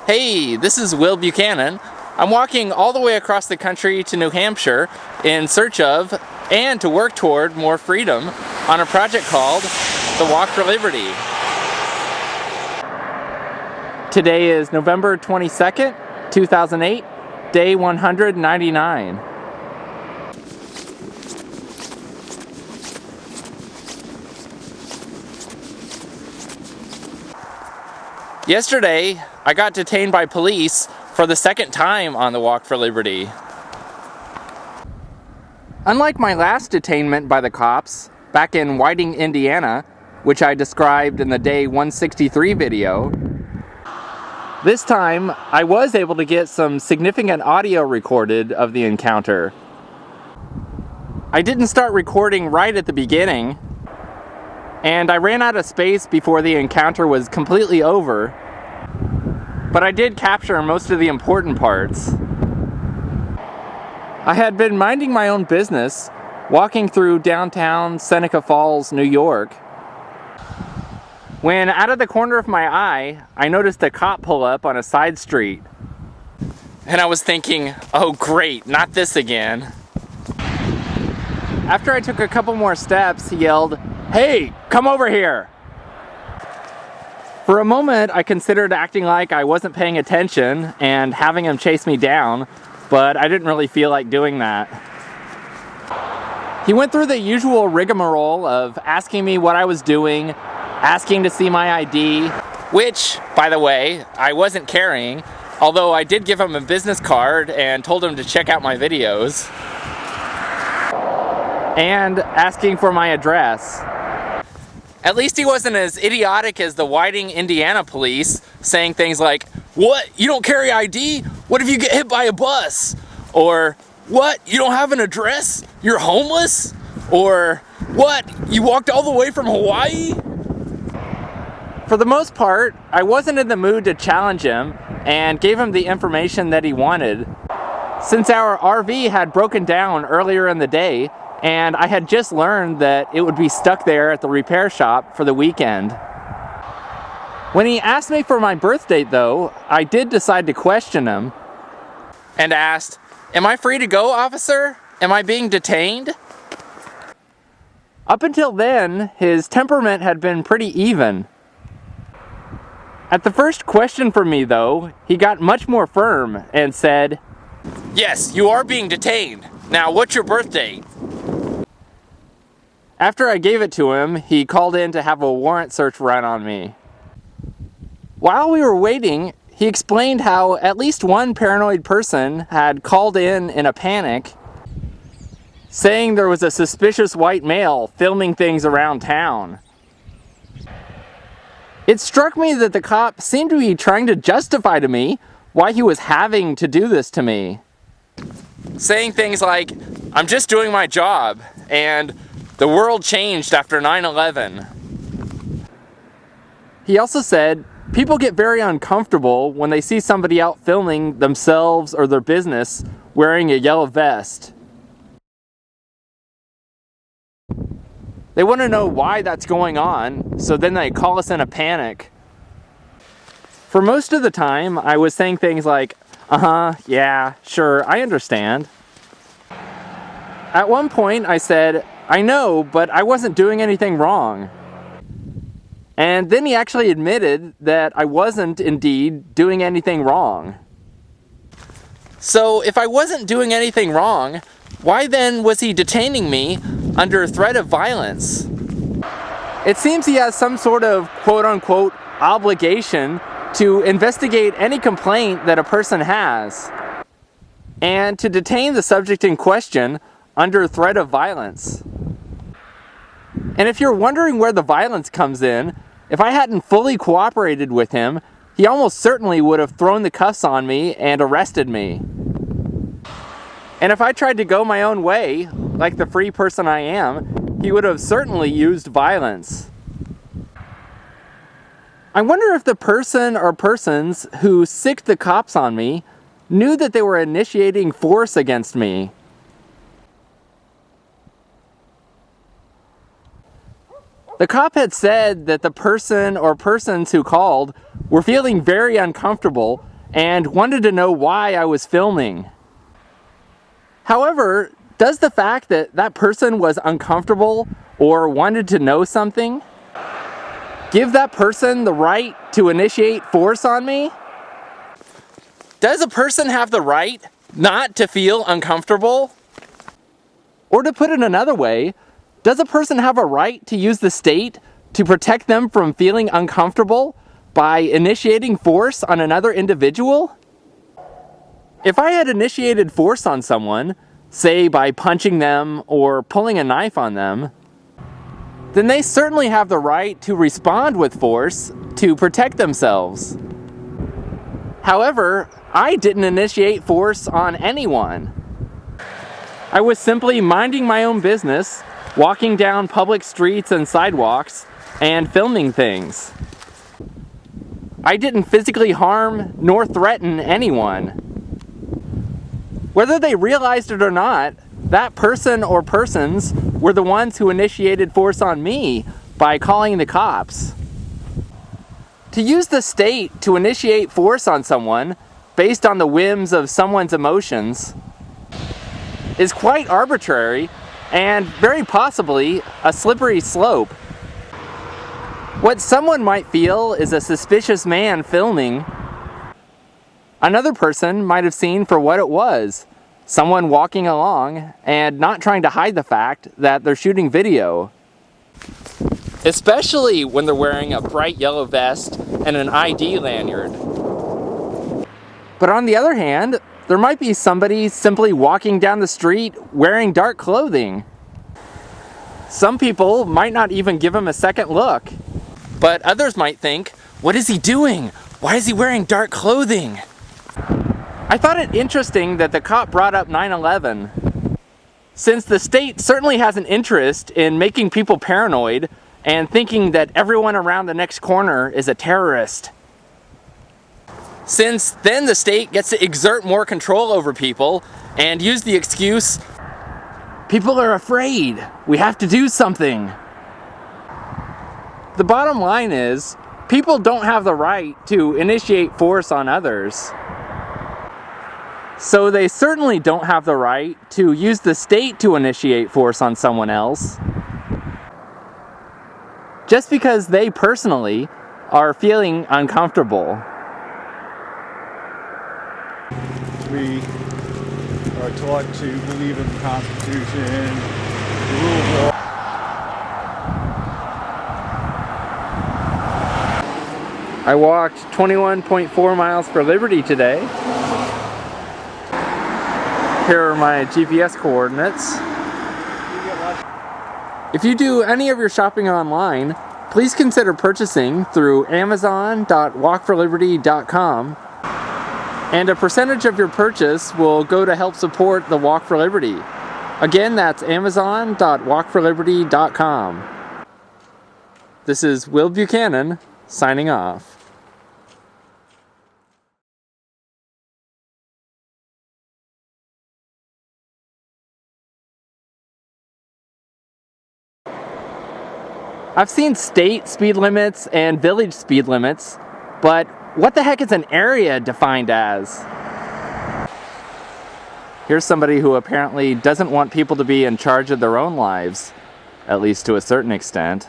Hey, this is Will Buchanan. I'm walking all the way across the country to New Hampshire in search of and to work toward more freedom on a project called the Walk for Liberty. Today is November 22nd, 2008, day 199. Yesterday, I got detained by police for the second time on the Walk for Liberty. Unlike my last detainment by the cops, back in Whiting, Indiana, which I described in the Day 163 video, this time I was able to get some significant audio recorded of the encounter. I didn't start recording right at the beginning, and I ran out of space before the encounter was completely over, but I did capture most of the important parts. I had been minding my own business, walking through downtown Seneca Falls, New York, when out of the corner of my eye, I noticed a cop pull up on a side street. And I was thinking, oh great, not this again. After I took a couple more steps, he yelled, "Hey, come over here!" For a moment, I considered acting like I wasn't paying attention and having him chase me down, but I didn't really feel like doing that. He went through the usual rigmarole of asking me what I was doing, asking to see my ID, which, by the way, I wasn't carrying, although I did give him a business card and told him to check out my videos, and asking for my address. At least he wasn't as idiotic as the Whiting, Indiana police, saying things like, "What? You don't carry ID? What if you get hit by a bus?" Or, "What? You don't have an address? You're homeless?" Or, "What? You walked all the way from Hawaii?" For the most part, I wasn't in the mood to challenge him and gave him the information that he wanted, since our RV had broken down earlier in the day and I had just learned that it would be stuck there at the repair shop for the weekend. When he asked me for my birth date, though, I did decide to question him and asked, "Am I free to go, officer? Am I being detained?" Up until then, his temperament had been pretty even. At the first question from me, though, he got much more firm and said, "Yes, you are being detained. Now, what's your birth date?" After I gave it to him, he called in to have a warrant search run on me. While we were waiting, he explained how at least one paranoid person had called in a panic, saying there was a suspicious white male filming things around town. It struck me that the cop seemed to be trying to justify to me why he was having to do this to me, saying things like, "I'm just doing my job," and "The world changed after 9/11. He also said, people get very uncomfortable when they see somebody out filming themselves or their business wearing a yellow vest. They want to know why that's going on, so then they call us in a panic. For most of the time, I was saying things like, yeah, sure, I understand. At one point, I said, "I know, but I wasn't doing anything wrong." And then he actually admitted that I wasn't indeed doing anything wrong. So if I wasn't doing anything wrong, why then was he detaining me under threat of violence? It seems he has some sort of quote-unquote obligation to investigate any complaint that a person has, and to detain the subject in question under threat of violence. And if you're wondering where the violence comes in, if I hadn't fully cooperated with him, he almost certainly would have thrown the cuffs on me and arrested me. And if I tried to go my own way, like the free person I am, he would have certainly used violence. I wonder if the person or persons who sicked the cops on me knew that they were initiating force against me. The cop had said that the person or persons who called were feeling very uncomfortable and wanted to know why I was filming. However, does the fact that that person was uncomfortable or wanted to know something give that person the right to initiate force on me? Does a person have the right not to feel uncomfortable? Or to put it another way, does a person have a right to use the state to protect them from feeling uncomfortable by initiating force on another individual? If I had initiated force on someone, say by punching them or pulling a knife on them, then they certainly have the right to respond with force to protect themselves. However, I didn't initiate force on anyone. I was simply minding my own business, walking down public streets and sidewalks, and filming things. I didn't physically harm nor threaten anyone. Whether they realized it or not, that person or persons were the ones who initiated force on me by calling the cops. To use the state to initiate force on someone based on the whims of someone's emotions is quite arbitrary and very possibly a slippery slope. What someone might feel is a suspicious man filming, another person might have seen for what it was, someone walking along and not trying to hide the fact that they're shooting video. Especially when they're wearing a bright yellow vest and an ID lanyard. But on the other hand, there might be somebody simply walking down the street wearing dark clothing. Some people might not even give him a second look. But others might think, what is he doing? Why is he wearing dark clothing? I thought it interesting that the cop brought up 9/11. Since the state certainly has an interest in making people paranoid and thinking that everyone around the next corner is a terrorist. Since then the state gets to exert more control over people and use the excuse, people are afraid, we have to do something. The bottom line is, people don't have the right to initiate force on others. So they certainly don't have the right to use the state to initiate force on someone else. Just because they personally are feeling uncomfortable. We are taught to believe in the Constitution, the rule of law. I walked 21.4 miles for Liberty today. Here are my GPS coordinates. If you do any of your shopping online, please consider purchasing through amazon.walkforliberty.com, and a percentage of your purchase will go to help support the Walk for Liberty. Again, that's amazon.walkforliberty.com. This is Will Buchanan, signing off. I've seen state speed limits and village speed limits, but what the heck is an area defined as? Here's somebody who apparently doesn't want people to be in charge of their own lives, at least to a certain extent.